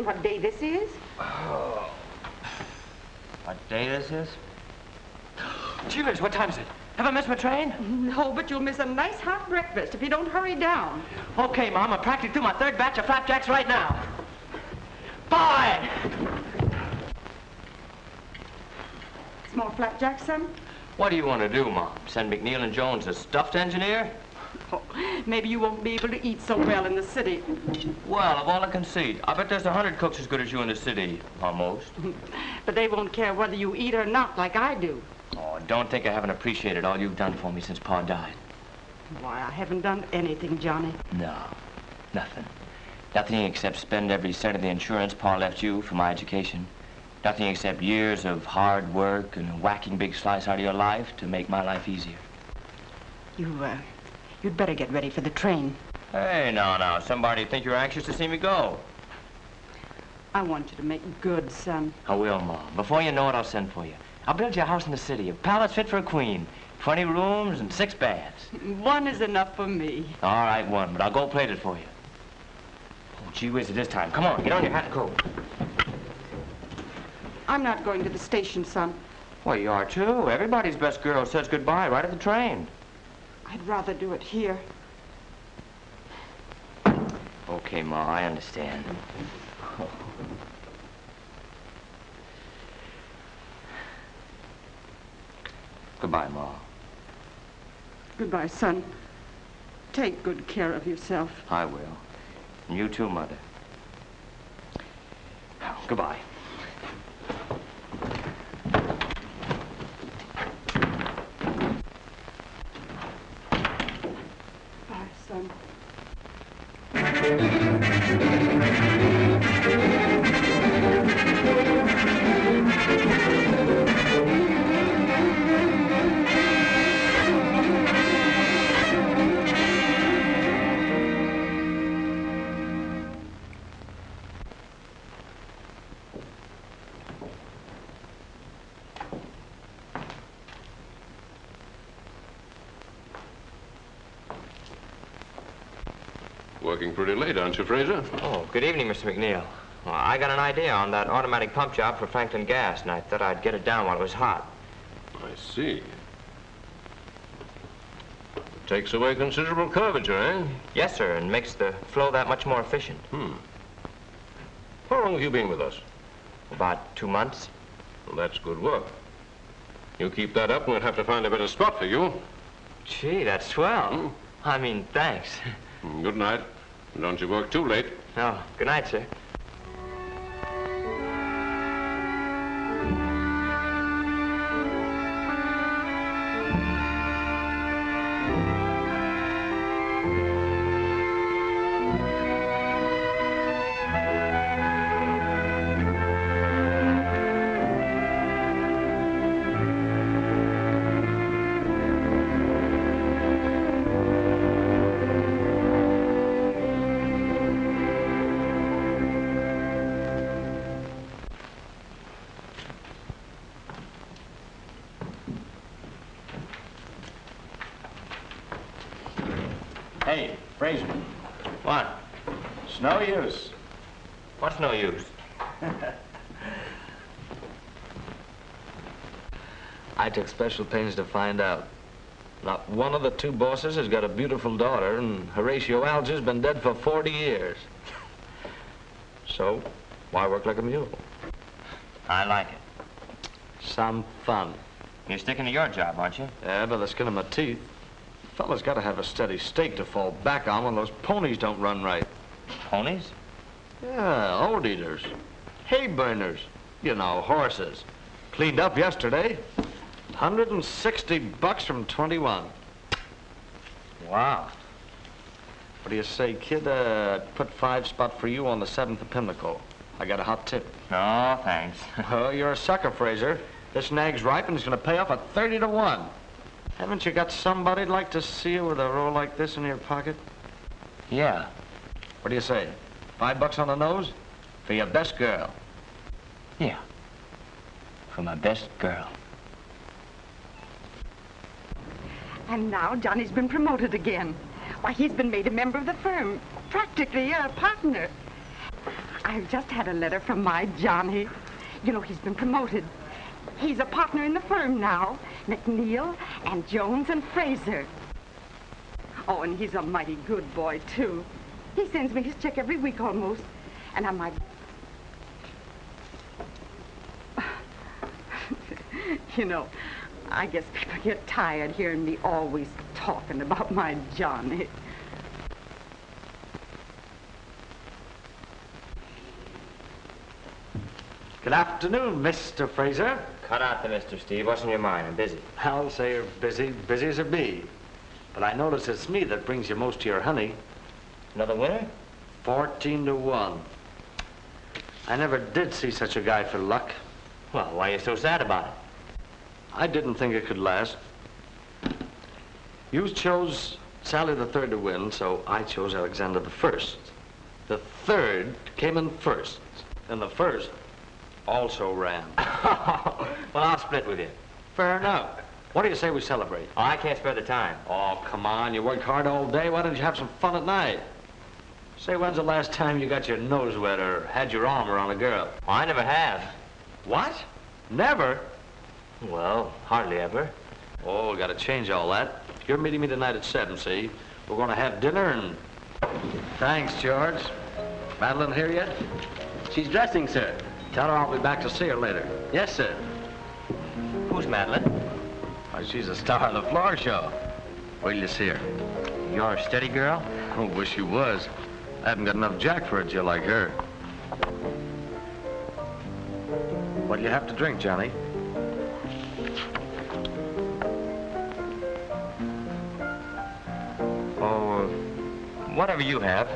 What day this is? Oh. What day this is? Gee whiz, what time is it? Have I missed my train? No, but you'll miss a nice hot breakfast if you don't hurry down. Okay, Mom, I'm practically through my third batch of flapjacks right now. Bye! Small flapjack, son? What do you want to do, Mom? Send McNeil and Jones a stuffed engineer? Oh, maybe you won't be able to eat so well in the city. Well, of all I can see, I bet there's 100 cooks as good as you in the city, almost. But they won't care whether you eat or not like I do. Oh, don't think I haven't appreciated all you've done for me since Pa died. Why, I haven't done anything, Johnny. No, nothing. Nothing except spend every cent of the insurance Pa left you for my education. Nothing except years of hard work and a whacking big slice out of your life to make my life easier. You'd better get ready for the train. Hey, now, somebody think you're anxious to see me go. I want you to make good, son. I will, Mom. Before you know it, I'll send for you. I'll build you a house in the city, a palace fit for a queen, 20 rooms and 6 baths. One is enough for me. All right, one, but I'll go plate it for you. Oh, gee whiz, it is time. Come on, get on your hat and coat. I'm not going to the station, son. Well, you are, too. Everybody's best girl says goodbye right at the train. I'd rather do it here. Okay, Ma, I understand. Oh. Goodbye, Ma. Goodbye, son. Take good care of yourself. I will. And you too, Mother. Goodbye. Bye, son. Working pretty late, aren't you, Fraser? Oh, good evening, Mr. McNeil. Well, I got an idea on that automatic pump job for Franklin Gas, and I thought I'd get it down while it was hot. I see. Takes away considerable curvature, eh? Yes, sir, and makes the flow that much more efficient. How long have you been with us? About 2 months. Well, that's good work. You keep that up and we'll have to find a better spot for you. Gee, that's swell. I mean, thanks. Good night. Don't you work too late. Oh, good night, sir. Hey, Fraser. What? It's no use. What's no use? I took special pains to find out. Not one of the 2 bosses has got a beautiful daughter, and Horatio Alger's been dead for 40 years. So, why work like a mule? I like it. Some fun. You're sticking to your job, aren't you? Yeah, by the skin of my teeth. Fella's got to have a steady stake to fall back on when those ponies don't run right. Ponies? Yeah, old eaters. Hay burners. You know, horses. Cleaned up yesterday. $160 from 21. Wow. What do you say, kid? Put 5 spot for you on the 7th of Pimlico. I got a hot tip. No, thanks. Oh, you're a sucker, Fraser. This nag's ripe and it's going to pay off at 30 to 1. Haven't you got somebody'd like to see you with a roll like this in your pocket? Yeah. What do you say? $5 on the nose? For your best girl. Yeah. For my best girl. And now Johnny's been promoted again. Why, he's been made a member of the firm, practically a partner. I've just had a letter from my Johnny. You know, he's been promoted. He's a partner in the firm now. McNeil and Jones and Fraser. Oh, and he's a mighty good boy, too. He sends me his check every week almost. And I might... You know, I guess people get tired hearing me always talking about my Johnny. Good afternoon, Mr. Fraser. Cut out the Mr. Steve. What's in your mind? I'm busy. I'll say you're busy, busy as a bee. But I notice it's me that brings you most of your honey. Another winner? 14 to 1. I never did see such a guy for luck. Well, why are you so sad about it? I didn't think it could last. You chose Sally the Third to win, so I chose Alexander the First. The third came in first, and the first also ran. Well, I'll split with you. Fair enough. What do you say we celebrate? Oh, I can't spare the time. Oh, come on. You work hard all day. Why don't you have some fun at night? Say, when's the last time you got your nose wet or had your arm around a girl? Oh, I never have. What? Never? Well, hardly ever. Oh, we got to change all that. You're meeting me tonight at 7, see? We're going to have dinner and... Thanks, George. Madeline here yet? She's dressing, sir. Tell her I'll be back to see her later. Yes, sir. Who's Madeline? Why, she's a star of the floor show. Wait till you see her. You're a steady girl? Oh, wish you was. I haven't got enough jack for a Jill like her. What do you have to drink, Johnny? Oh, whatever you have.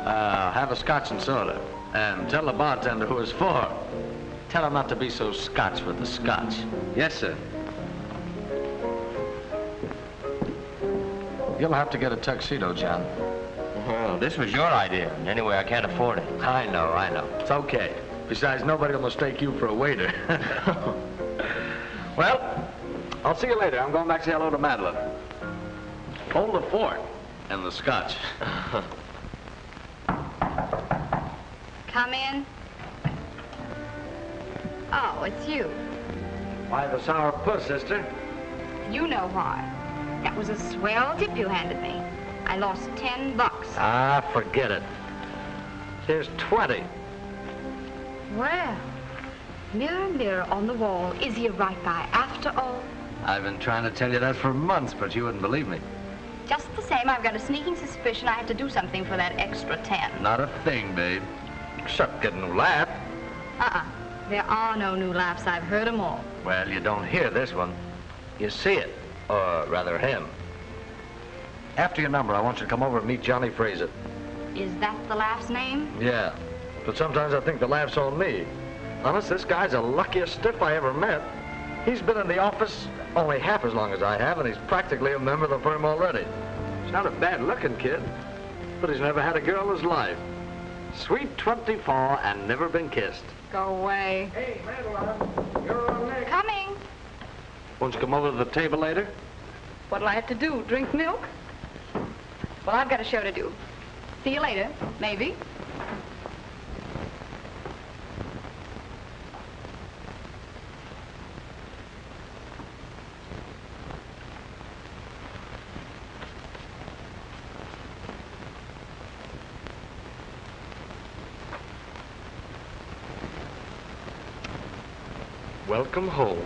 Have a scotch and soda. And tell the bartender who it's for. Tell him not to be so Scotch with the scotch. Yes, sir. You'll have to get a tuxedo, John. Well, this was your idea. And anyway, I can't afford it. I know. It's okay. Besides, nobody will mistake you for a waiter. Well, I'll see you later. I'm going back to say hello to Madeline. Hold the fort and the scotch. Come in. Oh, it's you. Why the sour puss, sister? You know why. That was a swell tip you handed me. I lost $10. Ah, forget it. Here's 20. Well, mirror, mirror on the wall, is he a right guy after all? I've been trying to tell you that for months, but you wouldn't believe me. Just the same, I've got a sneaking suspicion I have to do something for that extra 10. Not a thing, babe. Except get a new laugh. There are no new laughs. I've heard them all. Well, you don't hear this one. You see it. Or rather, him. After your number, I want you to come over and meet Johnny Fraser. Is that the laugh's name? Yeah. But sometimes I think the laugh's on me. Honest, this guy's the luckiest stiff I ever met. He's been in the office only half as long as I have, and he's practically a member of the firm already. He's not a bad-looking kid, but he's never had a girl in his life. Sweet 24 and never been kissed. Go away. Hey, Madeline, you're on next. Coming. Won't you come over to the table later? What'll I have to do, drink milk? Well, I've got a show to do. See you later, maybe. Welcome home.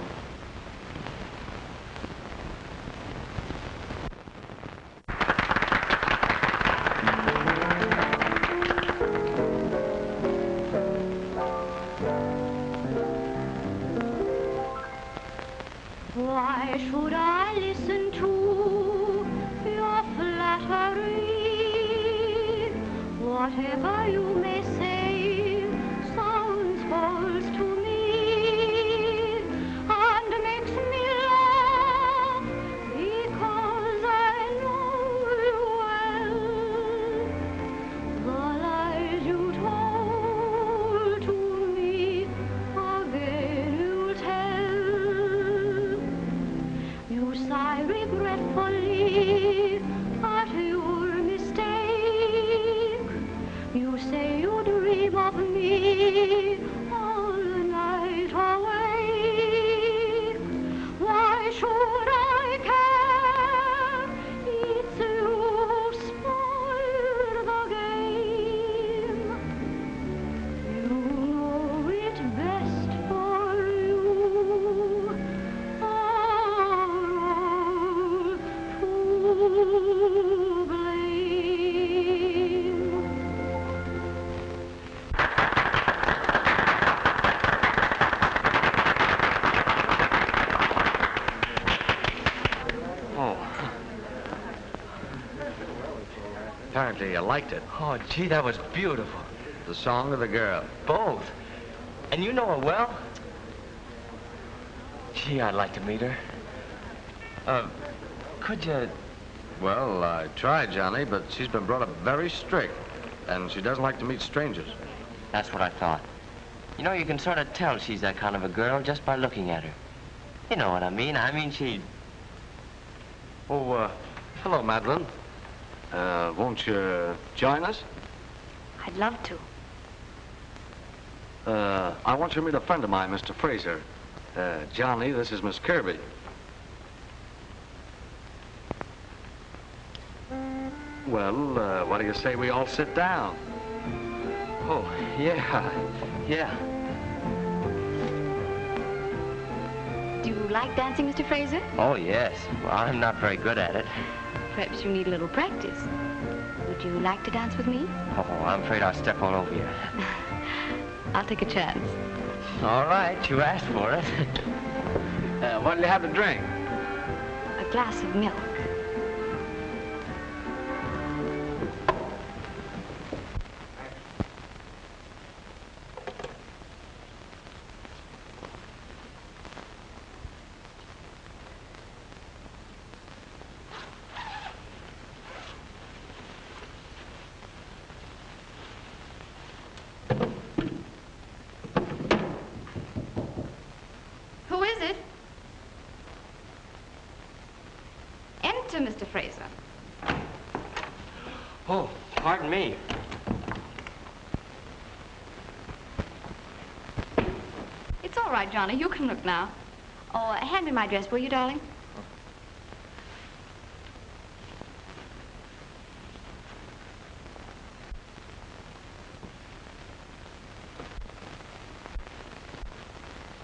Why should I listen to your flattery? Whatever you may say sounds false to me and makes me laugh because I know you well. The lies you told to me again you'll tell. You sigh regretfully at your mistake. You say you dream of me all the night awake. Why should I care? It's you spoil the game. You know it best for you. Are all to blame. Oh. Apparently you liked it. Oh, gee, that was beautiful. The song or the girl? Both. And you know her well? Gee, I'd like to meet her. Could you... Well, I tried, Johnny, but she's been brought up very strict, and she doesn't like to meet strangers. That's what I thought. You know, you can sort of tell she's that kind of a girl just by looking at her. You know what I mean? I mean, she... Oh, hello, Madeline. Won't you join us? I'd love to. I want you to meet a friend of mine, Mr. Fraser. Johnny, this is Miss Kirby. Well, what do you say we all sit down? Oh, yeah. Yeah. Do you like dancing, Mr. Fraser? Oh, yes. Well, I'm not very good at it. Perhaps you need a little practice. Would you like to dance with me? Oh, I'm afraid I'll step all over you. I'll take a chance. All right, you asked for it. What'll you have to drink? A glass of milk. Who is it? Enter, Mr. Fraser. Oh, pardon me. It's all right, Johnny. You can look now. Oh, hand me my dress, will you, darling?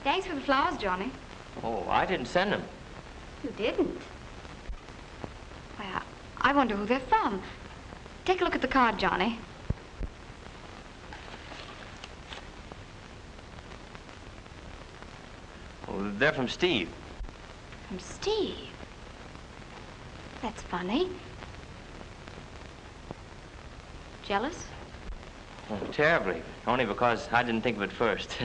Thanks for the flowers, Johnny. Oh, I didn't send them. You didn't? Well, I wonder who they're from. Take a look at the card, Johnny. Oh, they're from Steve. From Steve. That's funny. Jealous? Oh, terribly. Only because I didn't think of it first.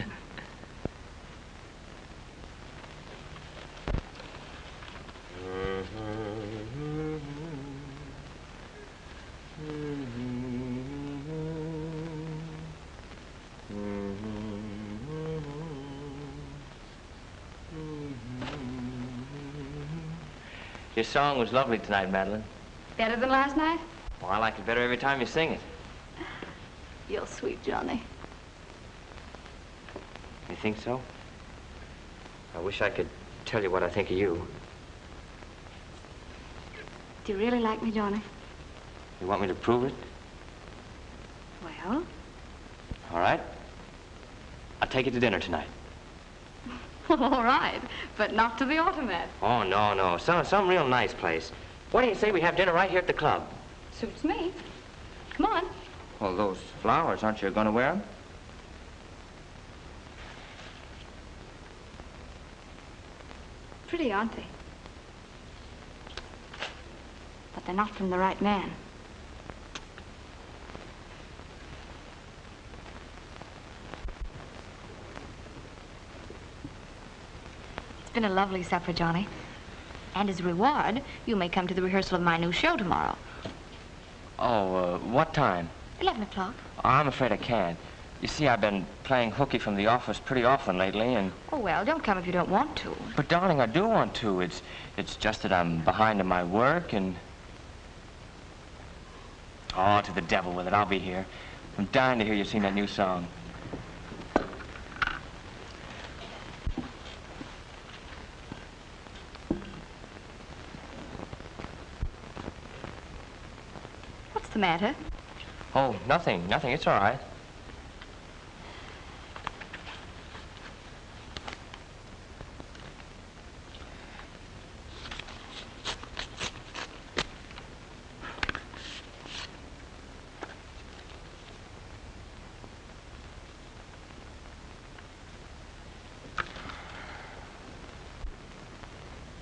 Your song was lovely tonight, Madeline. Better than last night? Well, I like it better every time you sing it. You're sweet, Johnny. You think so? I wish I could tell you what I think of you. Do you really like me, Johnny? You want me to prove it? Well? All right. I'll take you to dinner tonight. All right, but not to the Automat. Oh, no, no. Some real nice place. Why do you say we have dinner right here at the club? Suits me. Come on. Well, those flowers, aren't you going to wear them? pretty, aren't they? But they're not from the right man. It's been a lovely supper, Johnny. And as a reward, you may come to the rehearsal of my new show tomorrow. Oh, what time? 11 o'clock. I'm afraid I can't. You see, I've been playing hooky from the office pretty often lately, and... Oh, well, don't come if you don't want to. But, darling, I do want to. It's just that I'm behind in my work, and... Oh, to the devil with it. I'll be here. I'm dying to hear you sing that new song. What's the matter? Oh, nothing. It's all right.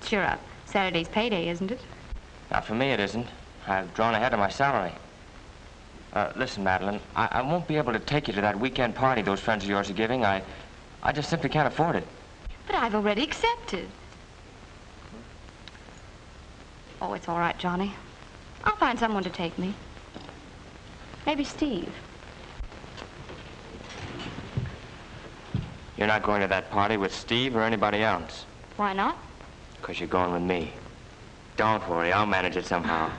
Cheer up. Saturday's payday, isn't it? Now, for me, it isn't. I've drawn ahead of my salary. Listen, Madeline, I won't be able to take you to that weekend party those friends of yours are giving. I just simply can't afford it. But I've already accepted. Oh, it's all right, Johnny. I'll find someone to take me. Maybe Steve. You're not going to that party with Steve or anybody else? Why not? Because you're going with me. Don't worry, I'll manage it somehow.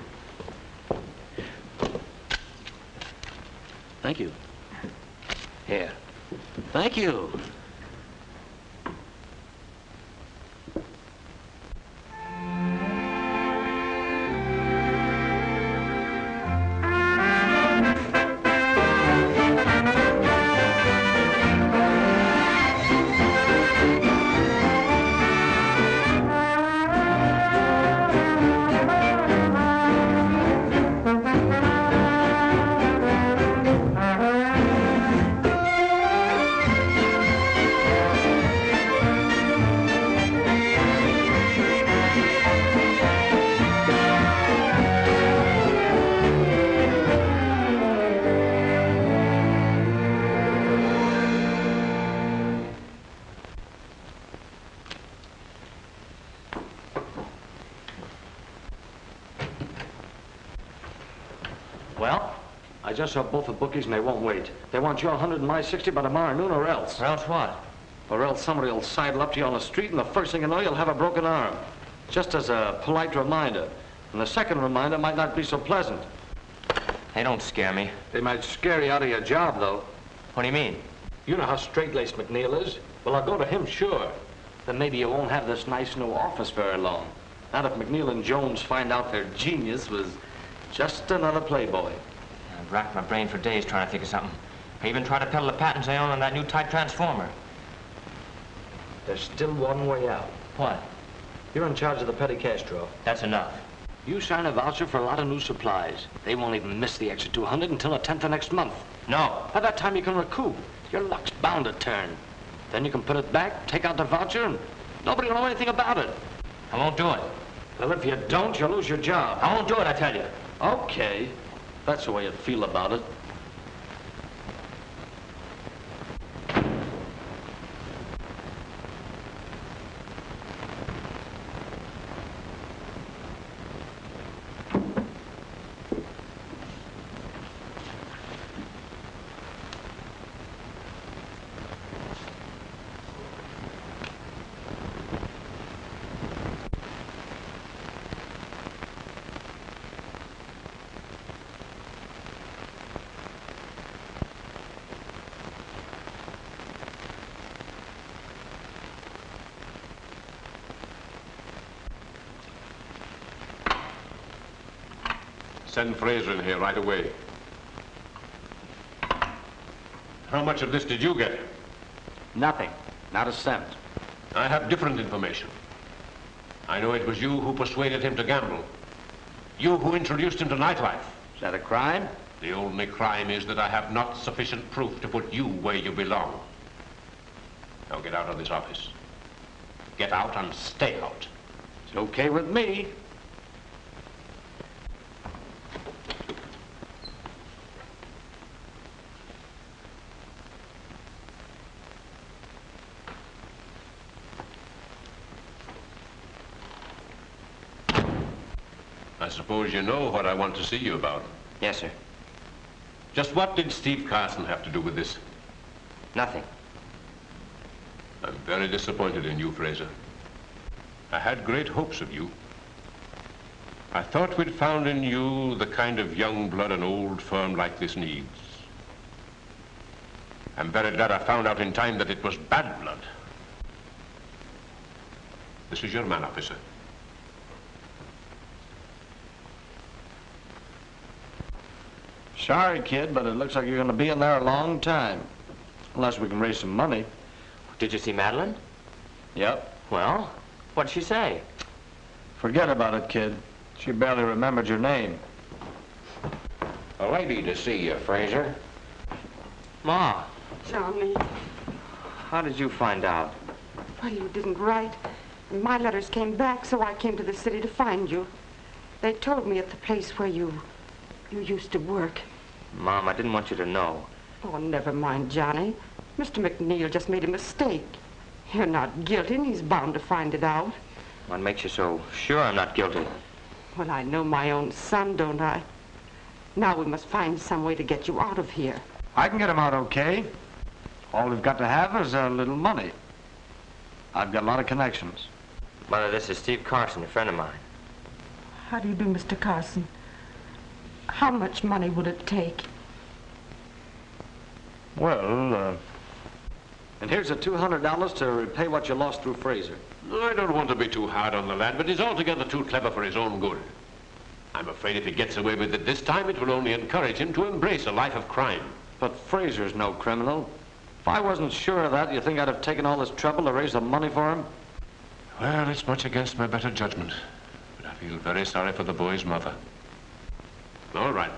Thank you. Here. Thank you. Well, I just saw both the bookies and they won't wait. They want your 100 and my 60 by tomorrow noon or else. Or else what? Or else somebody will sidle up to you on the street and the first thing you know, you'll have a broken arm. Just as a polite reminder. And the second reminder might not be so pleasant. They don't scare me. They might scare you out of your job, though. What do you mean? You know how straight-laced McNeil is. Well, I'll go to him, sure. Then maybe you won't have this nice new office very long. Not if McNeil and Jones find out their genius was just another playboy. I've racked my brain for days trying to think of something. I even tried to peddle the patents I own on that new type transformer. There's still one way out. What? You're in charge of the petty cash drawer. That's enough. You sign a voucher for a lot of new supplies. They won't even miss the extra 200 until the 10th of next month. No. By that time you can recoup. Your luck's bound to turn. Then you can put it back, take out the voucher, and nobody will know anything about it. I won't do it. Well, if you don't, you'll lose your job. I won't do it, I tell you. Okay. That's the way you feel about it. Send Fraser in here right away. How much of this did you get? Nothing. Not a cent. I have different information. I know it was you who persuaded him to gamble. You who introduced him to nightlife. Is that a crime? The only crime is that I have not sufficient proof to put you where you belong. Now get out of this office. get out and stay out. It's okay with me. I suppose you know what I want to see you about. Yes, sir. Just what did Steve Carson have to do with this? Nothing. I'm very disappointed in you, Fraser. I had great hopes of you. I thought we'd found in you the kind of young blood an old firm like this needs. I'm very glad I found out in time that it was bad blood. This is your man, officer. Sorry, kid, but it looks like you're going to be in there a long time. Unless we can raise some money. Did you see Madeline? Yep. Well, what'd she say? Forget about it, kid. She barely remembered your name. A lady to see you, Fraser. Ma, Johnny, how did you find out? well, you didn't write. And my letters came back, so I came to the city to find you. They told me at the place where you used to work. Mom, I didn't want you to know. Oh, never mind, Johnny. Mr. McNeil just made a mistake. You're not guilty, and he's bound to find it out. What makes you so sure I'm not guilty? Well, I know my own son, don't I? Now we must find some way to get you out of here. I can get him out okay. All we've got to have is a little money. I've got a lot of connections. Mother, this is Steve Carson, a friend of mine. How do you do, Mr. Carson? How much money would it take? Well, and here's the $200 to repay what you lost through Fraser. I don't want to be too hard on the lad, but he's altogether too clever for his own good. I'm afraid if he gets away with it this time, it will only encourage him to embrace a life of crime. But Fraser's no criminal. If I wasn't sure of that, you think I'd have taken all this trouble to raise the money for him? Well, it's much against my better judgment, but I feel very sorry for the boy's mother. All right.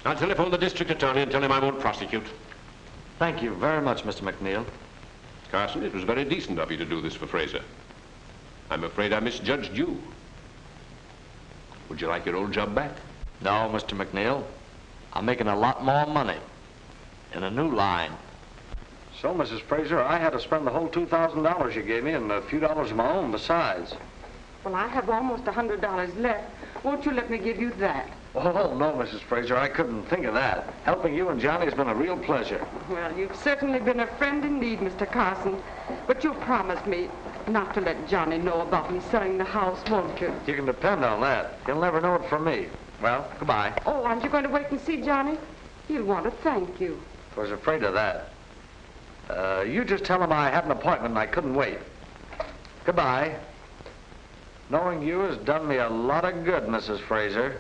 I'll telephone the district attorney and tell him I won't prosecute. Thank you very much, Mr. McNeil. Carson, it was very decent of you to do this for Fraser. I'm afraid I misjudged you. Would you like your old job back? No, Mr. McNeil. I'm making a lot more money in a new line. So, Mrs. Fraser, I had to spend the whole $2,000 you gave me and a few dollars of my own besides. Well, I have almost $100 left. Won't you let me give you that? Oh, no, Mrs. Fraser, I couldn't think of that. Helping you and Johnny has been a real pleasure. Well, you've certainly been a friend in need, Mr. Carson. But you'll promise me not to let Johnny know about me selling the house, won't you? You can depend on that. He'll never know it from me. Well, goodbye. Oh, aren't you going to wait and see Johnny? He'll want to thank you. I was afraid of that. You just tell him I had an appointment and I couldn't wait. Goodbye. Knowing you has done me a lot of good, Mrs. Fraser.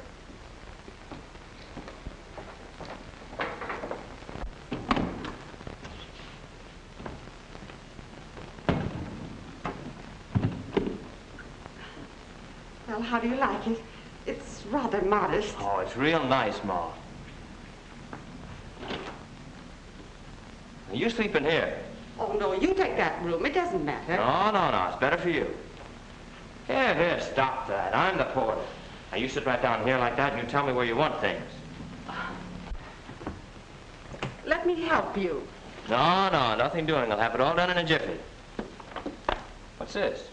Well, how do you like it? It's rather modest. Oh, it's real nice, Ma. You sleep in here. Oh, no, you take that room. It doesn't matter. No, it's better for you. Here, stop that. I'm the porter. Now, you sit right down here like that and you tell me where you want things. Let me help you. No, nothing doing. I'll have it all done in a jiffy. What's this?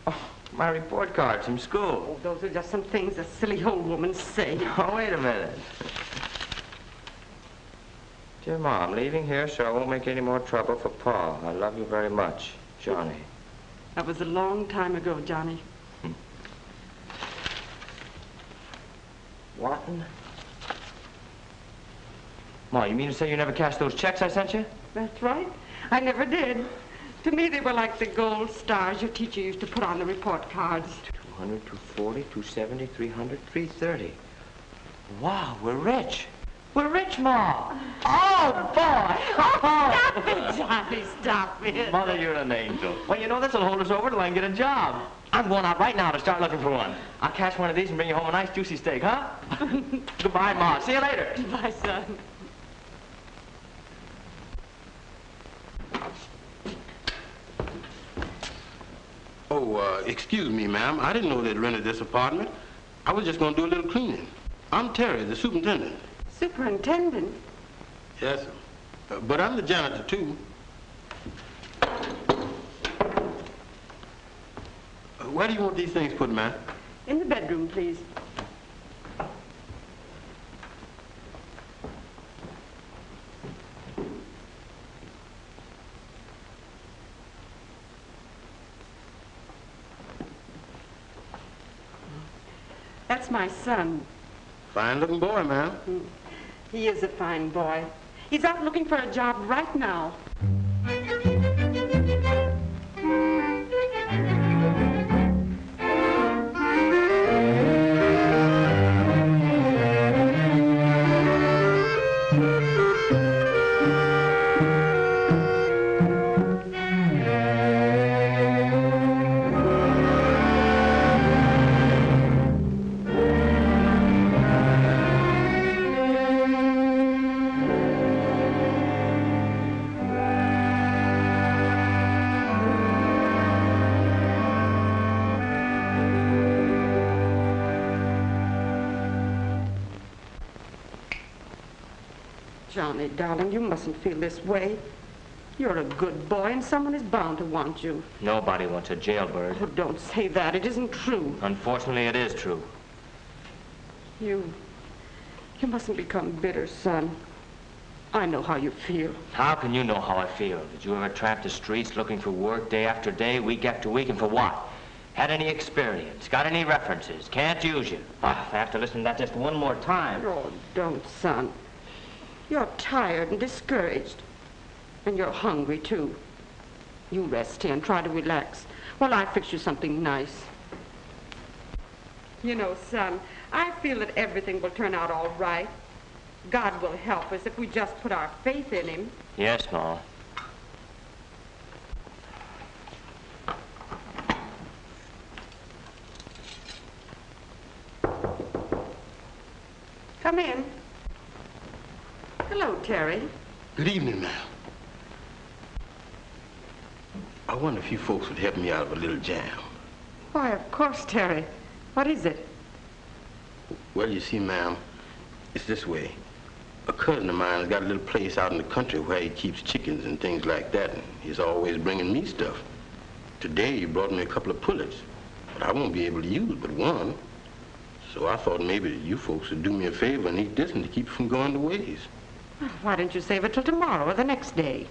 Oh, my report cards from school. Oh, those are just some things a silly old woman say. Oh, wait a minute. Dear Ma, I'm leaving here so I won't make any more trouble for Pa. I love you very much, Johnny. That was a long time ago, Johnny. What? Ma, you mean to say you never cashed those checks I sent you? That's right. I never did. To me, they were like the gold stars your teacher used to put on the report cards. 200, 240, 270, 300, 330. Wow, we're rich. We're rich, Ma. Oh, boy. Stop it, Johnny, stop it. Mother, you're an angel. Well, you know, this'll hold us over till I can get a job. I'm going out right now to start looking for one. I'll catch one of these and bring you home a nice juicy steak, huh? Goodbye, Ma. See you later. Goodbye, son. excuse me, ma'am. I didn't know they'd rented this apartment. I was just going to do a little cleaning. I'm Terry, the superintendent. Superintendent? Yes, sir. But I'm the janitor, too. Where do you want these things put, ma'am? In the bedroom, please. That's my son. Fine-looking boy, ma'am. He is a fine boy. He's out looking for a job right now. Johnny, darling, you mustn't feel this way. You're a good boy, and someone is bound to want you. Nobody wants a jailbird. Oh, don't say that. It isn't true. Unfortunately, it is true. You mustn't become bitter, son. I know how you feel. How can you know how I feel? Did you ever tramp the streets looking for work day after day, week after week, and for what? Had any experience? Got any references? Can't use you. If I have to listen to that just one more time. Oh, don't, son. You're tired and discouraged. And you're hungry, too. You rest here and try to relax while I fix you something nice. You know, son, I feel that everything will turn out all right. God will help us if we just put our faith in him. Yes, Ma. Come in. Hello, Terry. Good evening, ma'am. I wonder if you folks would help me out of a little jam. Why, of course, Terry. What is it? Well, you see, ma'am, it's this way. A cousin of mine has got a little place out in the country where he keeps chickens and things like that, and he's always bringing me stuff. Today, he brought me a couple of pullets, but I won't be able to use but one. So I thought maybe you folks would do me a favor and eat this one to keep it from going to waste. Well, why don't you save it till tomorrow or the next day?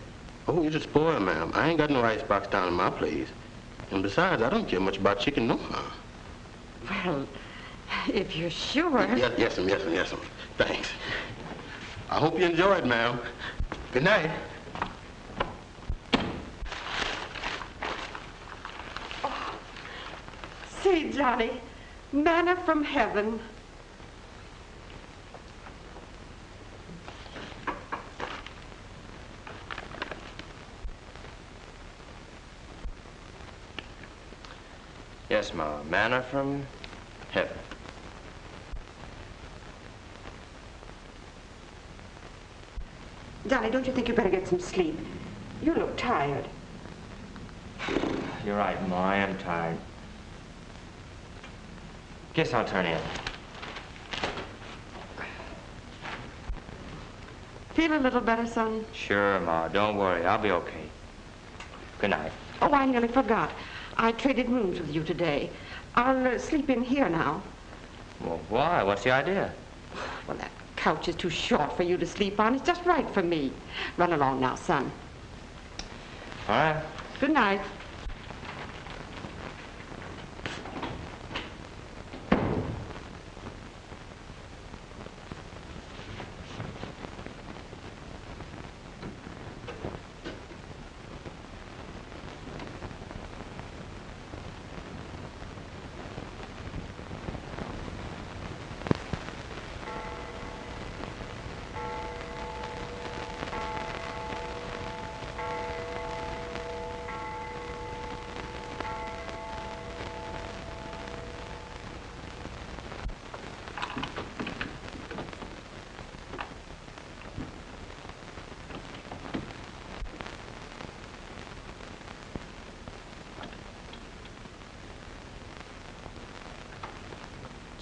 Oh, it's a spoil, ma'am. I ain't got no icebox down in my place. And besides, I don't care much about chicken no more. Well, if you're sure. Yes, ma'am. Thanks. I hope you enjoy it, ma'am. Good night. Oh, see, Johnny, manna from heaven. Yes, Ma. Manna from heaven. Johnny, don't you think you better get some sleep? You look tired. You're right, Ma. I am tired. Guess I'll turn in. Feel a little better, son? Sure, Ma. Don't worry. I'll be okay. Good night. Oh, I nearly forgot. I traded rooms with you today. I'll sleep in here now. Well, why? What's the idea? Well, that couch is too short for you to sleep on. It's just right for me. Run along now, son. All right. Good night.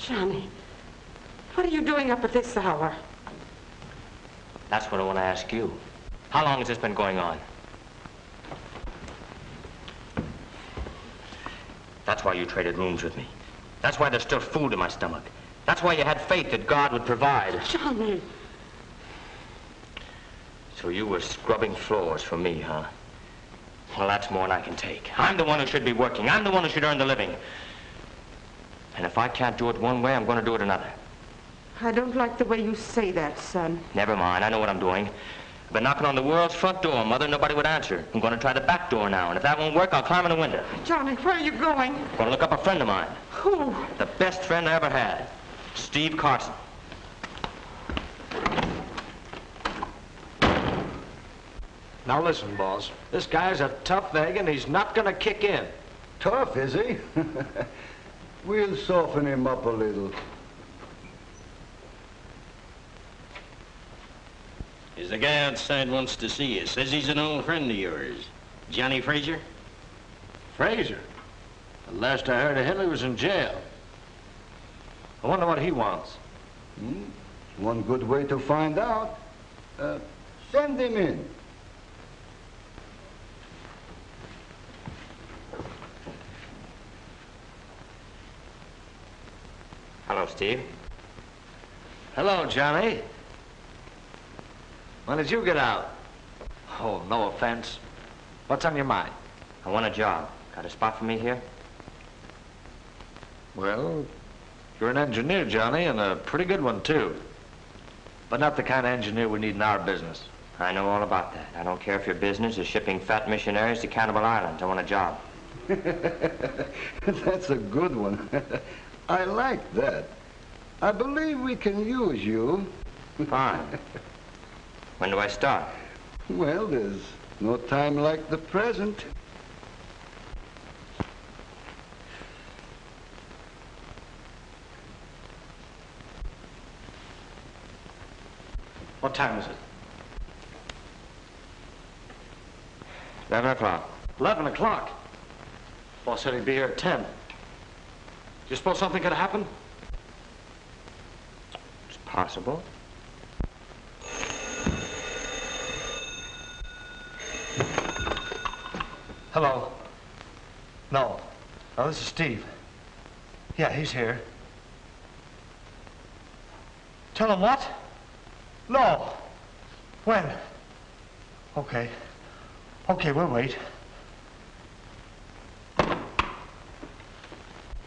Johnny, what are you doing up at this hour? That's what I want to ask you. How long has this been going on? That's why you traded rooms with me. That's why there's still food in my stomach. That's why you had faith that God would provide. Johnny. So you were scrubbing floors for me, huh? Well, that's more than I can take. I'm the one who should be working. I'm the one who should earn the living. And if I can't do it one way, I'm going to do it another. I don't like the way you say that, son. Never mind. I know what I'm doing. I've been knocking on the world's front door, Mother. Nobody would answer. I'm going to try the back door now. And if that won't work, I'll climb in the window. Johnny, where are you going? I'm going to look up a friend of mine. Who? The best friend I ever had. Steve Carson. Now listen, boss. This guy's a tough egg and he's not gonna kick in. Tough, is he? We'll soften him up a little. There's a guy outside wants to see you. Says he's an old friend of yours. Johnny Frazier? Frazier? The last I heard of him, he was in jail. I wonder what he wants. One good way to find out. Send him in. Hello, Steve. Hello, Johnny. When did you get out? Oh, no offense. What's on your mind? I want a job. Got a spot for me here? Well, you're an engineer, Johnny, and a pretty good one, too. But not the kind of engineer we need in our business. I know all about that. I don't care if your business is shipping fat missionaries to Cannibal Islands. I want a job. That's a good one. I like that. I believe we can use you. Fine. When do I start? Well, there's no time like the present. What time is it? 11 o'clock. 11 o'clock. Boss said he'd be here at 10. Do you suppose something could happen? It's possible. Hello. No. No, this is Steve. Yeah, he's here. Tell him what? No. When? Okay. Okay, we'll wait.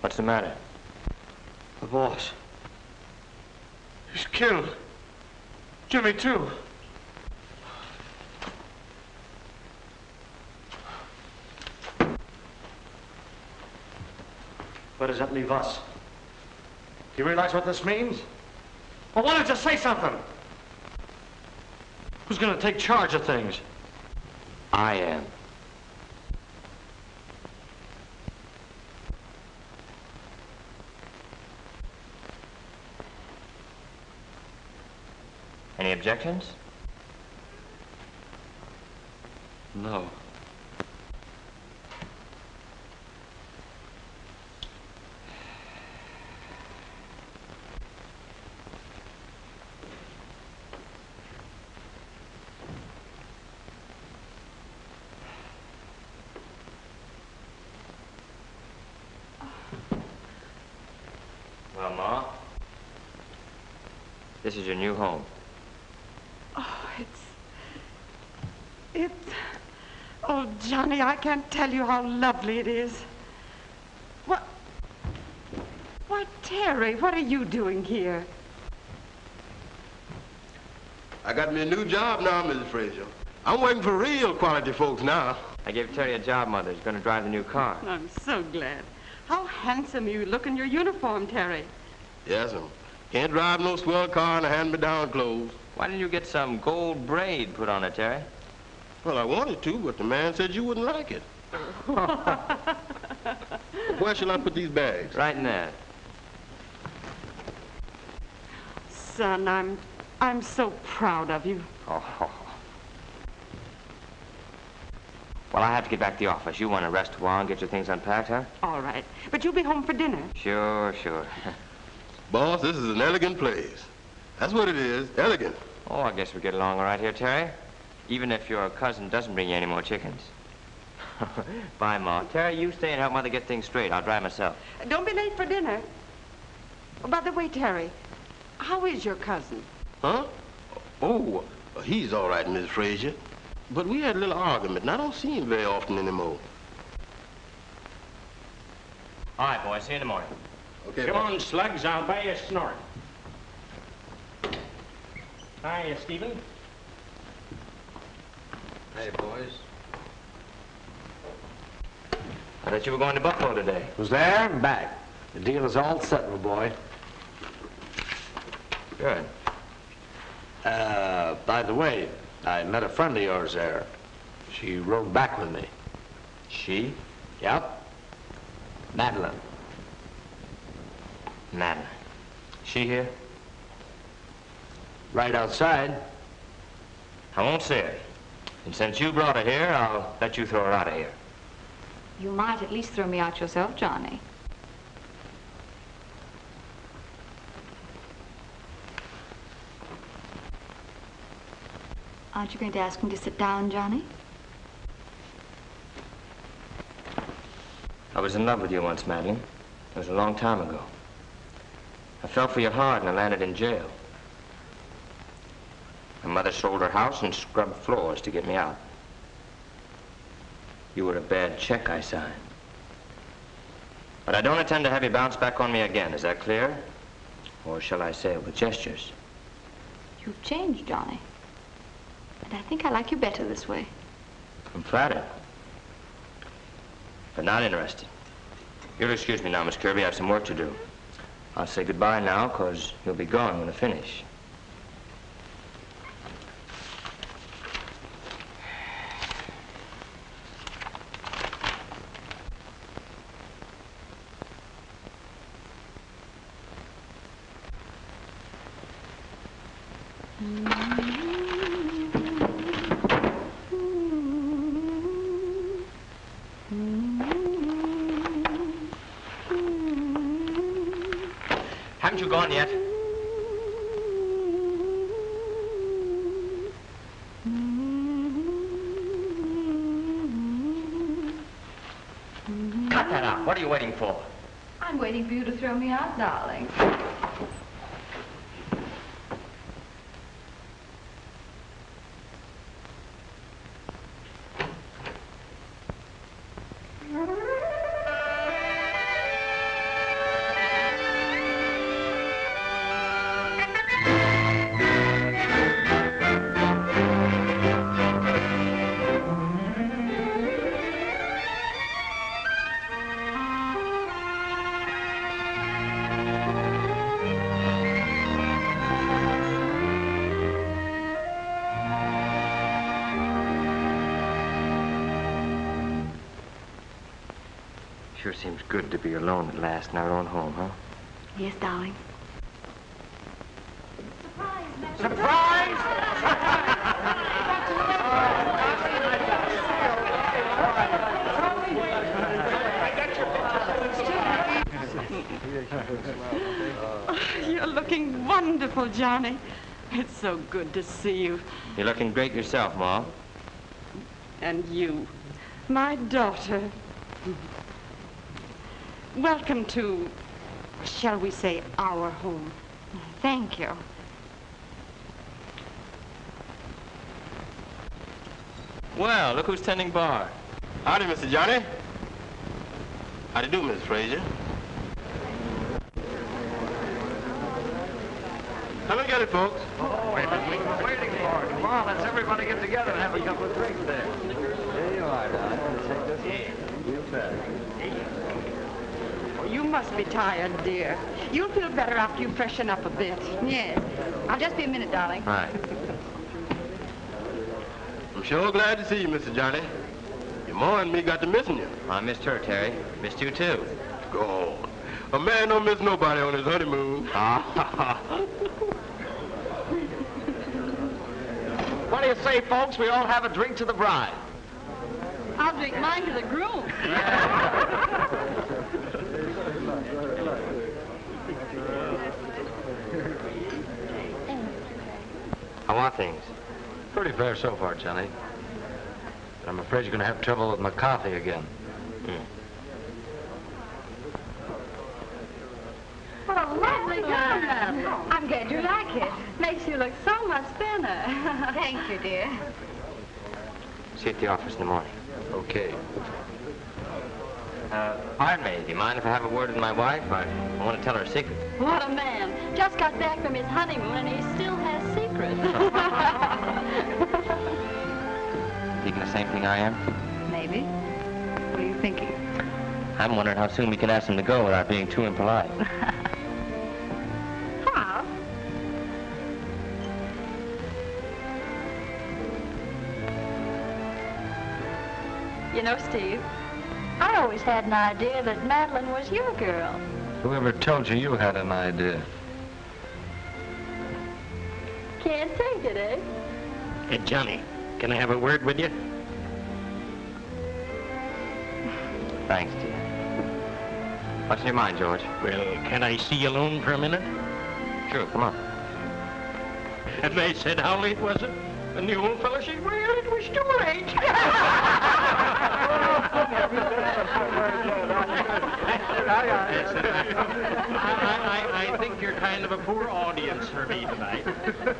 What's the matter? The boss. He's killed. Jimmy, too. Where does that leave us? Do you realize what this means? Well, why don't you say something? Who's going to take charge of things? I am. Any objections? No. Well, Ma, this is your new home. Oh, oh, Johnny, I can't tell you how lovely it is. Why, Terry, what are you doing here? I got me a new job now, Mrs. Frazier. I'm working for real quality folks now. I gave Terry a job, Mother. He's going to drive the new car. I'm so glad. How handsome you look in your uniform, Terry. Yes, sir. Can't drive no swell car in a hand-me-down clothes. Why didn't you get some gold braid put on it, Terry? Well, I wanted to, but the man said you wouldn't like it. Where shall I put these bags? Right in there. Son, I'm so proud of you. Oh. Well, I have to get back to the office. You want to rest a while and get your things unpacked, huh? All right. But you'll be home for dinner. Sure. Boss, this is an elegant place. That's what it is, elegant. Oh, I guess we get along all right here, Terry. Even if your cousin doesn't bring you any more chickens. Bye, Ma. Terry, you stay and help Mother get things straight. I'll drive myself. Don't be late for dinner. Oh, by the way, Terry, how is your cousin? Huh? Oh, he's all right, Miss Frazier. But we had a little argument, and I don't see him very often anymore. All right, boys. See you in the morning. Okay, Come boss. on, Slugs. I'll buy you a snort. Hiya, Stephen. Hey, boys. I thought you were going to Buffalo today. Was there and back. The deal is all set, my boy. Good. By the way, I met a friend of yours there. She rode back with me. She? Yep. Madeline. Madeline. She here? Right outside. I won't see her. And since you brought her here, I'll let you throw her out of here. You might at least throw me out yourself, Johnny. Aren't you going to ask him to sit down, Johnny? I was in love with you once, Madeline. It was a long time ago. I fell for your heart and I landed in jail. My mother sold her house and scrubbed floors to get me out. You were a bad check I signed. But I don't intend to have you bounce back on me again. Is that clear? Or shall I say it with gestures? You've changed, Johnny. And I think I like you better this way. I'm flattered. But not interested. You'll excuse me now, Miss Kirby. I have some work to do. I'll say goodbye now, because you'll be gone when I finish. Haven't you gone yet? Cut that out. What are you waiting for? I'm waiting for you to throw me out, darling. Sure seems good to be alone at last in our own home, huh? Yes, darling. You're looking wonderful, Johnny. It's so good to see you. You're looking great yourself, Ma. And you, my daughter. Welcome to, shall we say, our home. Thank you. Well, look who's tending bar. Howdy, Mr. Johnny. How do you do, Miss Frazier? Come and get it, folks. Oh, wait a minute. We're waiting for it. Come on, let's everybody get together and have a couple of drinks there. There you are, darling. Take this. You bet. Oh, you must be tired, dear. You'll feel better after you freshen up a bit. Yes. I'll just be a minute, darling. All right. I'm sure glad to see you, Mr. Johnny. Your ma and me got to missing you. I missed her, Terry. Missed you, too. Go on. A man don't miss nobody on his honeymoon. What do you say, folks? We all have a drink to the bride. I'll drink mine to the groom. are things? Pretty fair so far, Johnny. But I'm afraid you're going to have trouble with my coffee again. What a lovely gun. I'm glad you like it. Makes you look so much thinner. Thank you, dear. See you at the office in the morning. Okay. Pardon me. Do you mind if I have a word with my wife? I want to tell her a secret. What a man. Just got back from his honeymoon and he still has secrets. Thinking the same thing I am? Maybe. What are you thinking? I'm wondering how soon we can ask him to go without being too impolite. How? You know, Steve, I always had an idea that Madeline was your girl. Whoever told you you had an idea? Can't take it, eh? Hey, Johnny, can I have a word with you? Thanks, dear. What's in your mind, George? Well, can I see you alone for a minute? Sure, come on. And they said, how late was it? And the old fellow said, well, it was too late. I think you're kind of a poor audience for me tonight.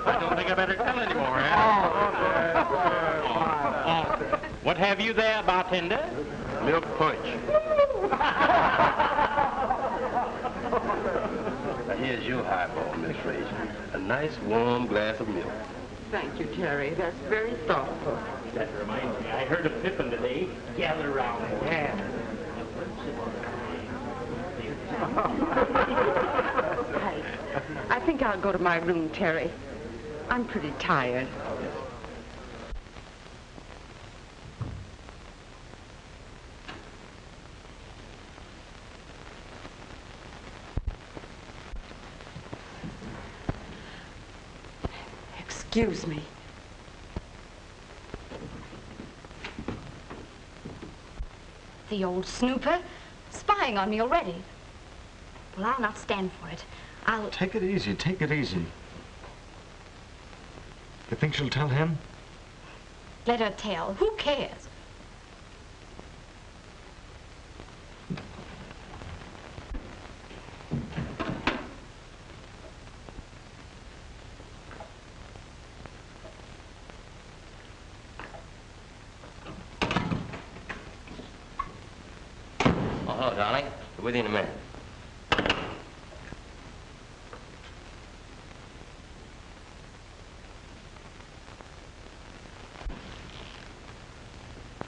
I don't think I better tell anymore, What have you there, bartender? Milk punch. Now, here's your highball, Miss Fraser. A nice, warm glass of milk. Thank you, Terry. That's very thoughtful. That reminds me, I heard of Pippin today. Gather round. Yeah. I think I'll go to my room, Terry. I'm pretty tired. Excuse me. The old snooper, spying on me already. Well, I'll not stand for it. I'll... Take it easy, take it easy. You think she'll tell him? Let her tell. Who cares? Oh, hello, darling. Be with you in a minute.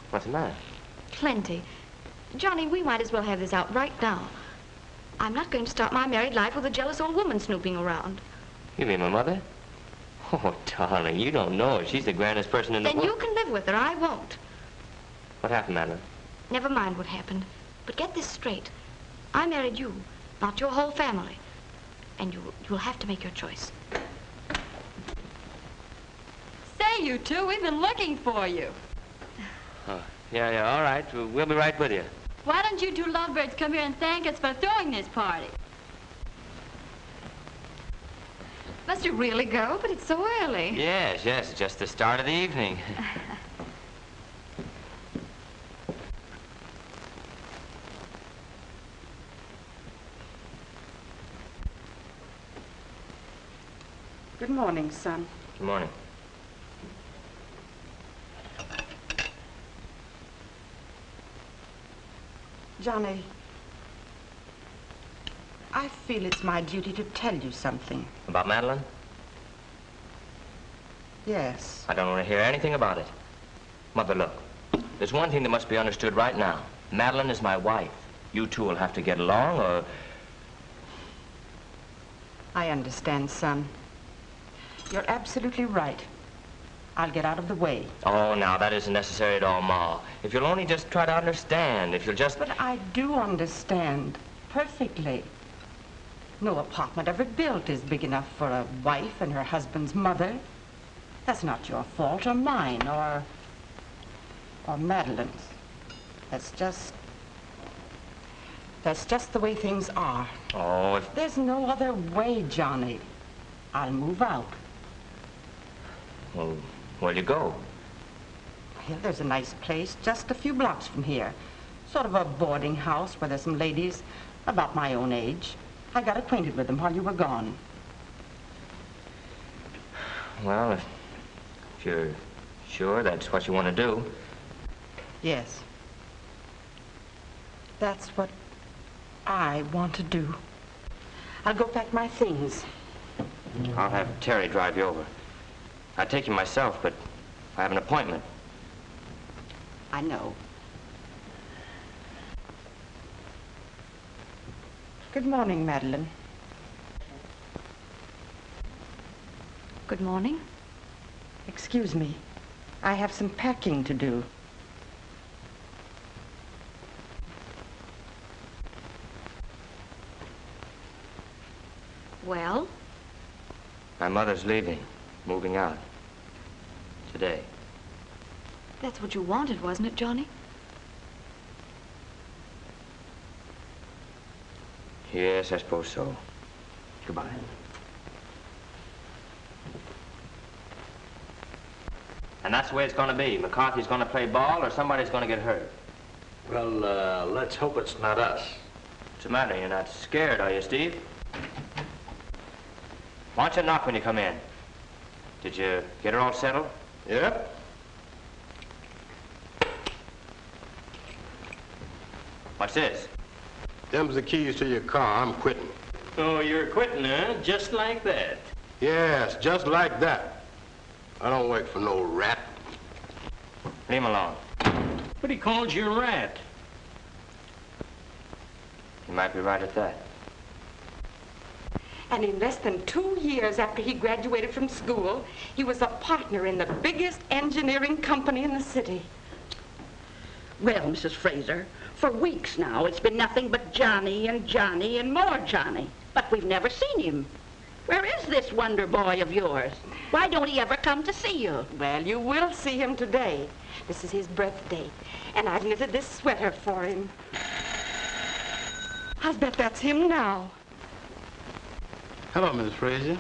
What's the matter? Plenty. Johnny, we might as well have this out right now. I'm not going to start my married life with a jealous old woman snooping around. You mean my mother? Oh, darling, you don't know her. She's the grandest person in the Then world. you can live with her. I won't. What happened, Madeline? Never mind what happened. But get this straight. I married you, not your whole family. And you'll have to make your choice. Say, you two, we've been looking for you. Oh, yeah, all right. We'll be right with you. Why don't you two lovebirds come here and thank us for throwing this party? Must you really go? But it's so early. Yes, it's just the start of the evening. Good morning, son. Good morning. Johnny, I feel it's my duty to tell you something. About Madeline? Yes. I don't want to hear anything about it. Mother, look. There's one thing that must be understood right now. Madeline is my wife. You two will have to get along, or... I understand, son. You're absolutely right. I'll get out of the way. Oh, now, that isn't necessary at all, Ma. If you'll only just try to understand, if you'll just... But I do understand perfectly. No apartment ever built is big enough for a wife and her husband's mother. That's not your fault or mine or Madeline's. That's just the way things are. Oh, if... There's no other way, Johnny. I'll move out. Well, where'll you go? Well, there's a nice place just a few blocks from here. Sort of a boarding house where there's some ladies about my own age. I got acquainted with them while you were gone. Well, if you're sure that's what you want to do. Yes. That's what I want to do. I'll go pack my things. I'll have Terry drive you over. I'd take you myself, but I have an appointment. I know. Good morning, Madeline. Good morning. Excuse me. I have some packing to do. Well? My mother's leaving, moving out. Today. That's what you wanted, wasn't it, Johnny? Yes, I suppose so. Goodbye. And that's the way it's going to be. McCarthy's going to play ball or somebody's going to get hurt. Well, let's hope it's not us. What's the matter? You're not scared, are you, Steve? Why don't you knock when you come in? Did you get her all settled? Yep. What's this? Them's the keys to your car. I'm quitting. Oh, you're quitting, huh? Just like that. Yes, just like that. I don't work for no rat. Leave him alone. But he called you a rat. You might be right at that. And in less than 2 years after he graduated from school, he was a partner in the biggest engineering company in the city. Well, Mrs. Fraser, for weeks now, it's been nothing but Johnny and Johnny and more Johnny. But we've never seen him. Where is this wonder boy of yours? Why don't he ever come to see you? Well, you will see him today. This is his birthday, and I've knitted this sweater for him. I bet that's him now. Hello, Mrs. Fraser.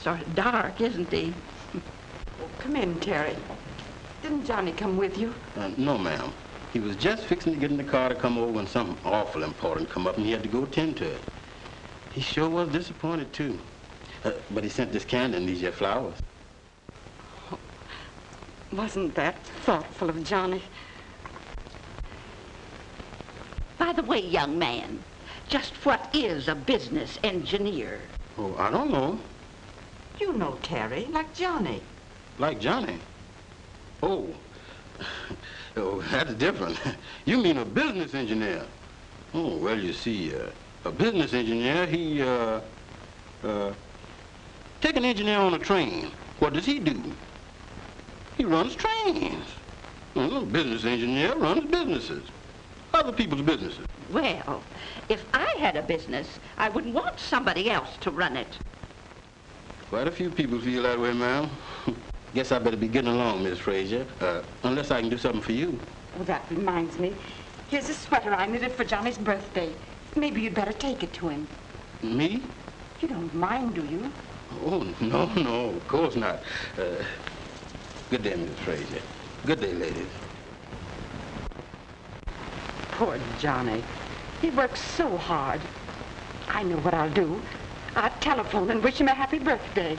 Sort of dark, isn't he? Oh, come in, Terry. Didn't Johnny come with you? No, ma'am. He was just fixing to get in the car to come over when something awful important come up and he had to go tend to it. He sure was disappointed, too. But he sent this candy and these here flowers. Oh, wasn't that thoughtful of Johnny? By the way, young man, just what is a business engineer? Oh, I don't know. You know Terry, like Johnny. Like Johnny? Oh. Oh, that's different. You mean a business engineer? Oh, well, you see, a business engineer, he, take an engineer on a train. What does he do? He runs trains. Well, a business engineer runs businesses. Other people's businesses. Well, if I had a business, I wouldn't want somebody else to run it. Quite a few people feel that way, ma'am. Guess I better be getting along, Miss Fraser, unless I can do something for you. Oh, that reminds me. Here's a sweater I knitted for Johnny's birthday. Maybe you'd better take it to him. Me? You don't mind, do you? Oh, no, of course not. Good day, Miss Fraser. Good day, ladies. Poor Johnny. He works so hard. I know what I'll do. I'll telephone and wish him a happy birthday.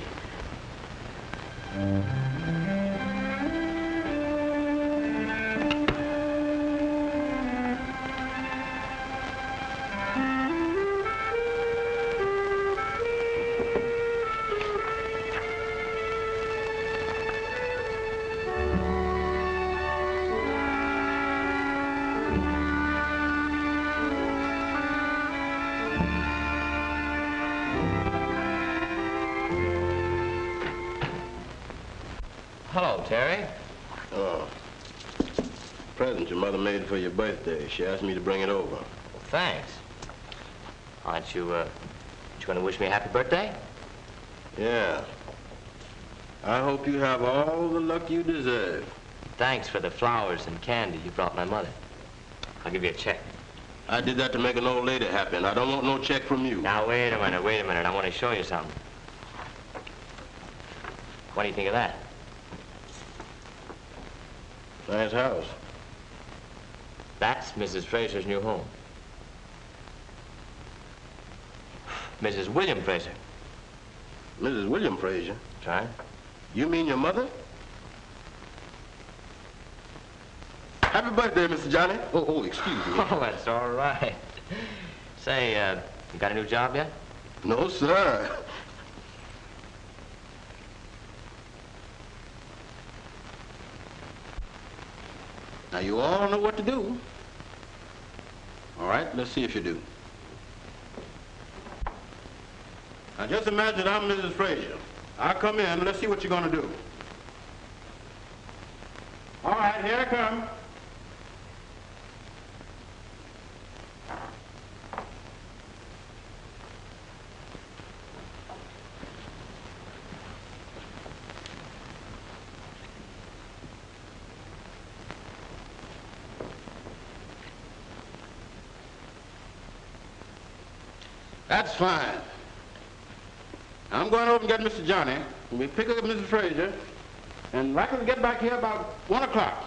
Hello, Terry. Oh. Present your mother made for your birthday. She asked me to bring it over. Well, thanks. Aren't you going to wish me a happy birthday? Yeah. I hope you have all the luck you deserve. Thanks for the flowers and candy you brought my mother. I'll give you a check. I did that to make an old lady happy, and I don't want no check from you. Now, wait a minute. I want to show you something. What do you think of that? Nice house. That's Mrs. Fraser's new home. Mrs. William Fraser. Mrs. William Fraser? That's right. You mean your mother? Happy birthday, Mr. Johnny. Oh, excuse me. Oh, that's all right. Say, you got a new job yet? No, sir. Now, you all know what to do. All right, let's see if you do. Now, just imagine I'm Mrs. Fraser. I'll come in, let's see what you're going to do. All right, here I come. That's fine. I'm going over and get Mr. Johnny. We pick up Mrs. Fraser, and I can get back here about 1 o'clock.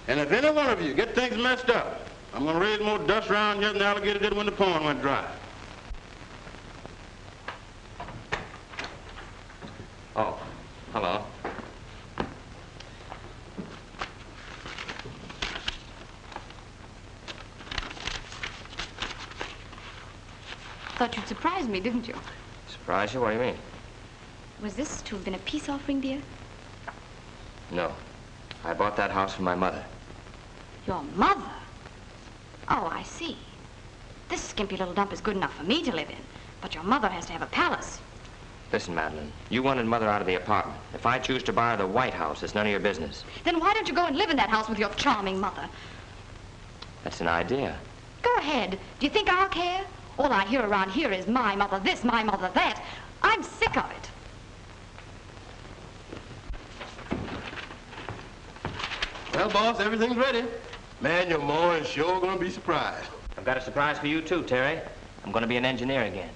And if any one of you get things messed up, I'm going to raise more dust around here than the alligator did when the pond went dry. Oh, hello. Thought you'd surprise me, didn't you? Surprise you? What do you mean? Was this to have been a peace offering, dear? No. I bought that house for my mother. Your mother? Oh, I see. This skimpy little dump is good enough for me to live in, but your mother has to have a palace. Listen, Madeline, you wanted Mother out of the apartment. If I choose to buy her the White House, it's none of your business. Then why don't you go and live in that house with your charming mother? That's an idea. Go ahead. Do you think I'll care? All I hear around here is my mother this, my mother that. I'm sick of it. Well, boss, everything's ready. Man, your ma is sure going to be surprised. I've got a surprise for you, too, Terry. I'm going to be an engineer again.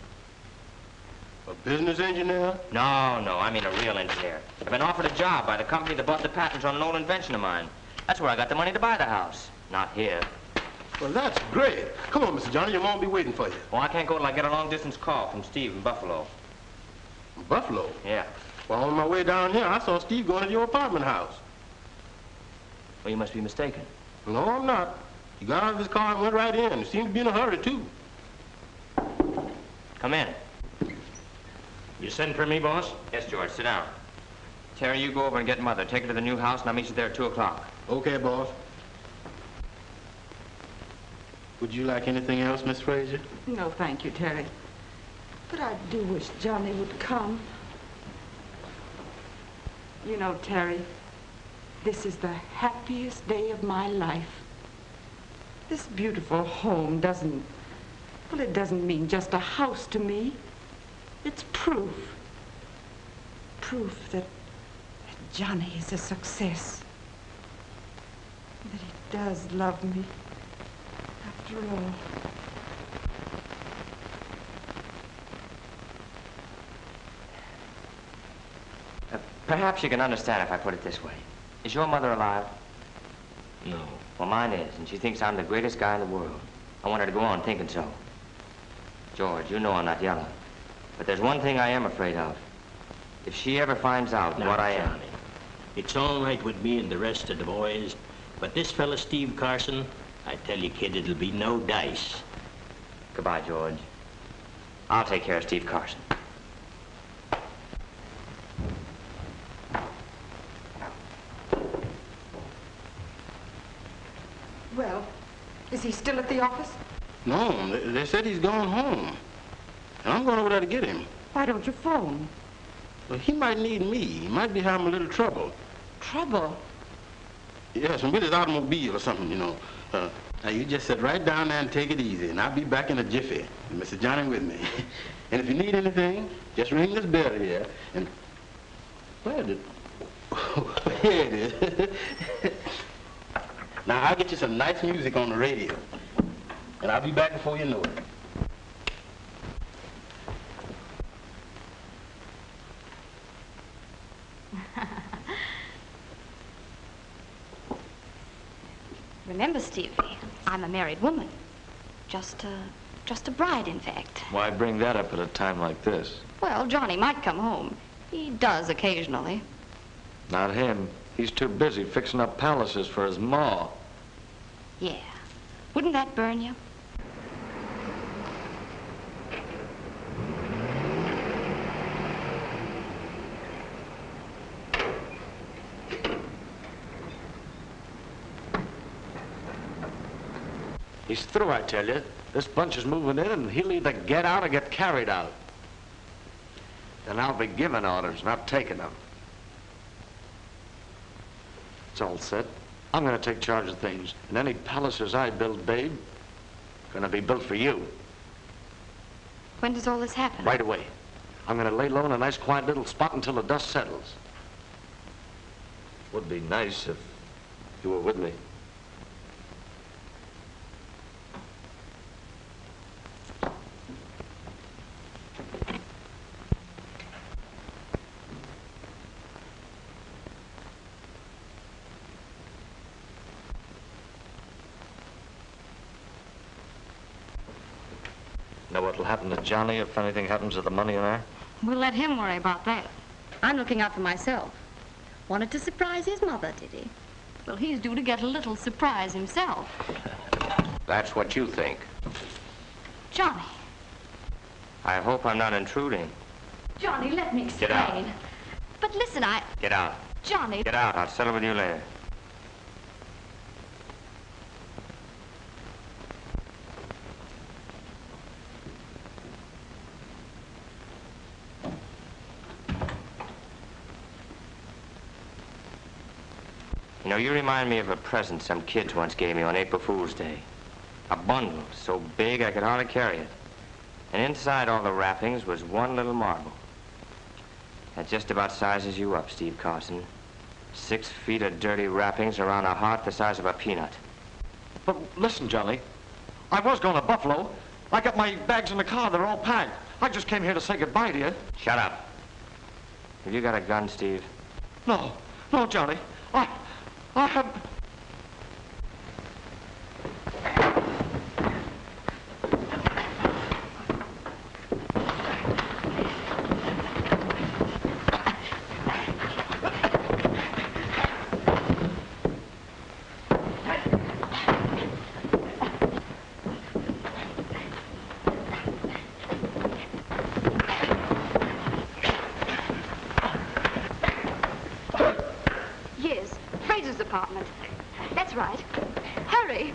A business engineer? No, I mean a real engineer. I've been offered a job by the company that bought the patents on an old invention of mine. That's where I got the money to buy the house. Not here. Well, that's great. Come on, Mr. Johnny, your mom will be waiting for you. Well, I can't go till I get a long-distance call from Steve in Buffalo. Buffalo? Yeah. Well, on my way down here, I saw Steve going to your apartment house. Well, you must be mistaken. No, I'm not. He got out of his car and went right in. He seemed to be in a hurry, too. Come in. You send for me, boss? Yes, George, sit down. Terry, you go over and get Mother. Take her to the new house, and I'll meet you there at 2 o'clock. Okay, boss. Would you like anything else, Miss Fraser? No, thank you, Terry. But I do wish Johnny would come. You know, Terry, this is the happiest day of my life. This beautiful home doesn't mean just a house to me. It's proof that Johnny is a success. That he does love me, after all. Perhaps you can understand if I put it this way. Is your mother alive? No. Well, mine is, and she thinks I'm the greatest guy in the world. I want her to go on thinking so. George, you know I'm not yellow. But there's one thing I am afraid of. If she ever finds out what I am. Johnny, it's all right with me and the rest of the boys, but this fella Steve Carson, I tell you, kid, it'll be no dice. Goodbye, George. I'll take care of Steve Carson. Well, is he still at the office? No, they said he's gone home. And I'm going over there to get him. Why don't you phone? Well, he might need me. He might be having a little trouble. Trouble? Yes, with his automobile or something, you know. Now, you just sit right down there and take it easy, and I'll be back in a jiffy. And Mr. Johnny with me. And if you need anything, just ring this bell here, and... Where did... Here it is. Now, I'll get you some nice music on the radio. And I'll be back before you know it. Remember, Stevie, I'm a married woman. Just a bride, in fact. Why bring that up at a time like this? Well, Johnny might come home. He does occasionally. Not him. He's too busy fixing up palaces for his ma. Yeah. Wouldn't that burn you? He's through, I tell you. This bunch is moving in, and he'll either get out or get carried out. Then I'll be giving orders, not taking them. It's all set. I'm going to take charge of things. And any palaces I build, babe, going to be built for you. When does all this happen? Right away. I'm going to lay low in a nice, quiet little spot until the dust settles. Would be nice if you were with me. Know what'll happen to Johnny if anything happens to the money in there? We'll let him worry about that. I'm looking out for myself. Wanted to surprise his mother, did he? Well, he's due to get a little surprise himself. That's what you think. Johnny. I hope I'm not intruding. Johnny, let me explain. Get out. But listen, Get out. Johnny. Get out. I'll settle with you later. You know, you remind me of a present some kids once gave me on April Fool's Day. A bundle so big I could hardly carry it. And inside all the wrappings was one little marble. That just about sizes you up, Steve Carson. 6 feet of dirty wrappings around a heart the size of a peanut. But listen, Johnny. I was going to Buffalo. I got my bags in the car. They're all packed. I just came here to say goodbye to you. Shut up. Have you got a gun, Steve? No, Johnny. I haven't. Yes, Fraser's apartment. That's right. Hurry.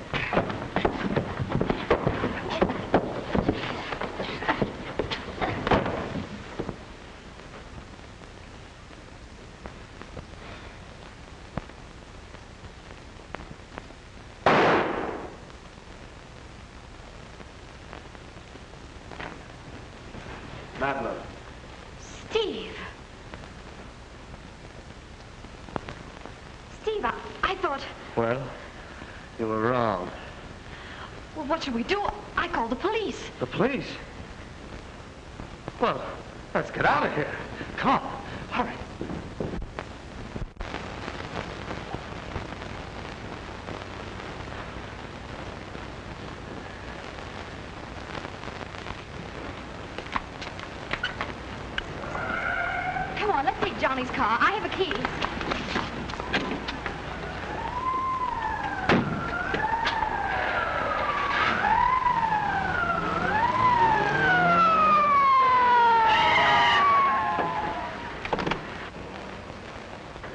Madeline. Steve. Steve, I thought... Well, you were wrong. Well, what should we do? I called the police. The police? Well, let's get out of here. Come on, hurry. Come on, let's take Johnny's car. I have a key.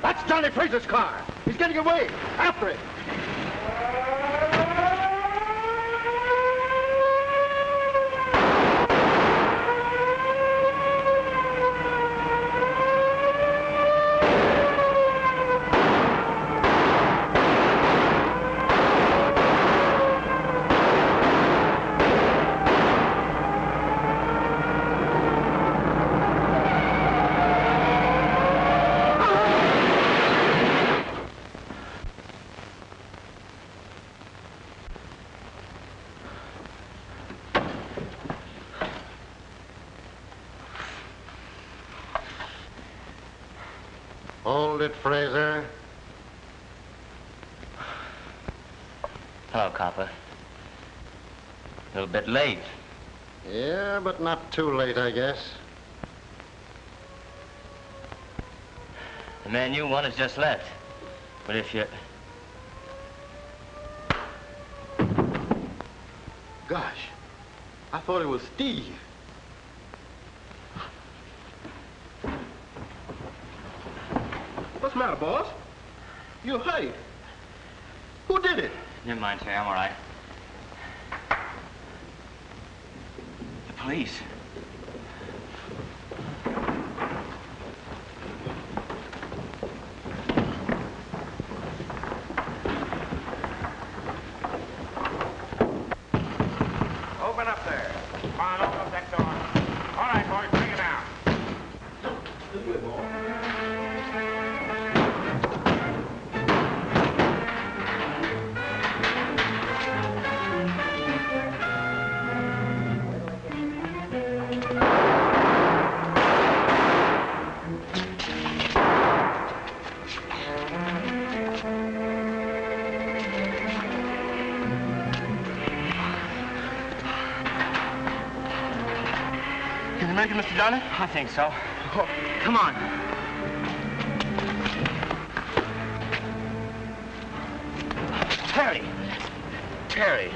That's Johnny Fraser's car. He's getting away. After it. Hold it, Fraser. Hello, copper. A little bit late. Yeah, but not too late, I guess. The man you want has just left. But if you... Gosh, I thought it was Steve. What's the matter, boss? You're hurt. Who did it? Never mind, Terry. I'm all right. The police. Open up there. Come on, open up that door. All right, boys, bring it down. Can you make it, Mr. Johnny? I think so. Oh, come on. Terry. Terry.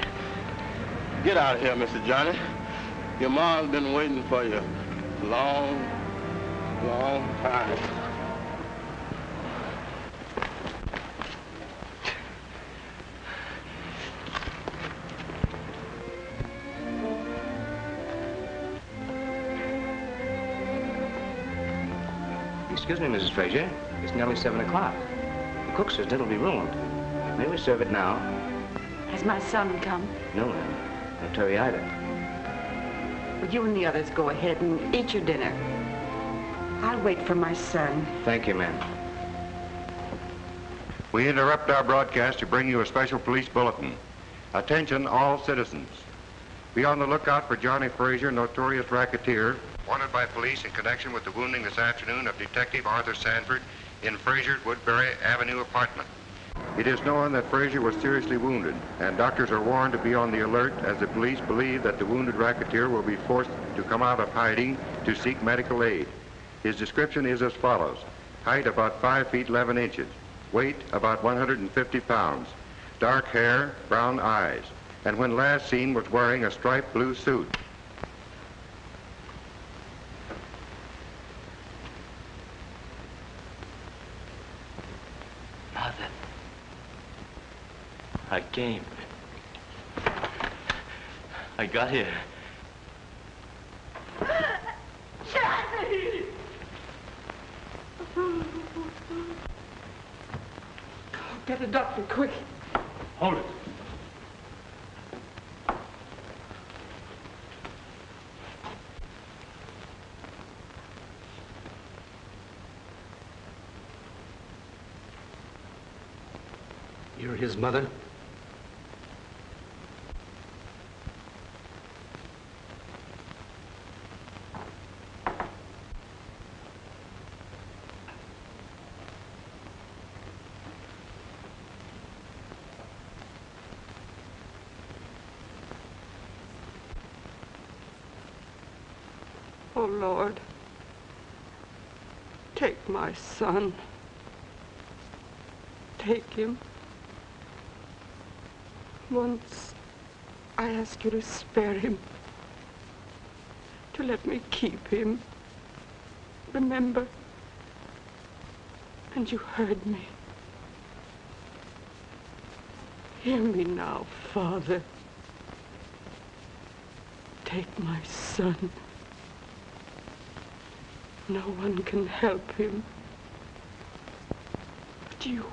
Get out of here, Mr. Johnny. Your mom's been waiting for you a long, long time. Excuse me, Mrs. Frazier. It's nearly 7 o'clock. The cook says dinner'll be ruined. May we serve it now? Has my son come? No, ma'am. No Terry either. Well, you and the others go ahead and eat your dinner. I'll wait for my son. Thank you, ma'am. We interrupt our broadcast to bring you a special police bulletin. Attention, all citizens. Be on the lookout for Johnny Frazier, notorious racketeer, wanted by police in connection with the wounding this afternoon of Detective Arthur Sanford in Frazier's Woodbury Avenue apartment. It is known that Frazier was seriously wounded, and doctors are warned to be on the alert as the police believe that the wounded racketeer will be forced to come out of hiding to seek medical aid. His description is as follows. Height about 5 feet 11 inches. Weight about 150 pounds. Dark hair, brown eyes. And when last seen was wearing a striped blue suit. Mother. I came. I got here. Johnny! Get a doctor, quick. Hold it. You're his mother? Oh, Lord, take my son. Take him. Once I asked you to spare him, to let me keep him. Remember? And you heard me. Hear me now, Father. Take my son. No one can help him but you.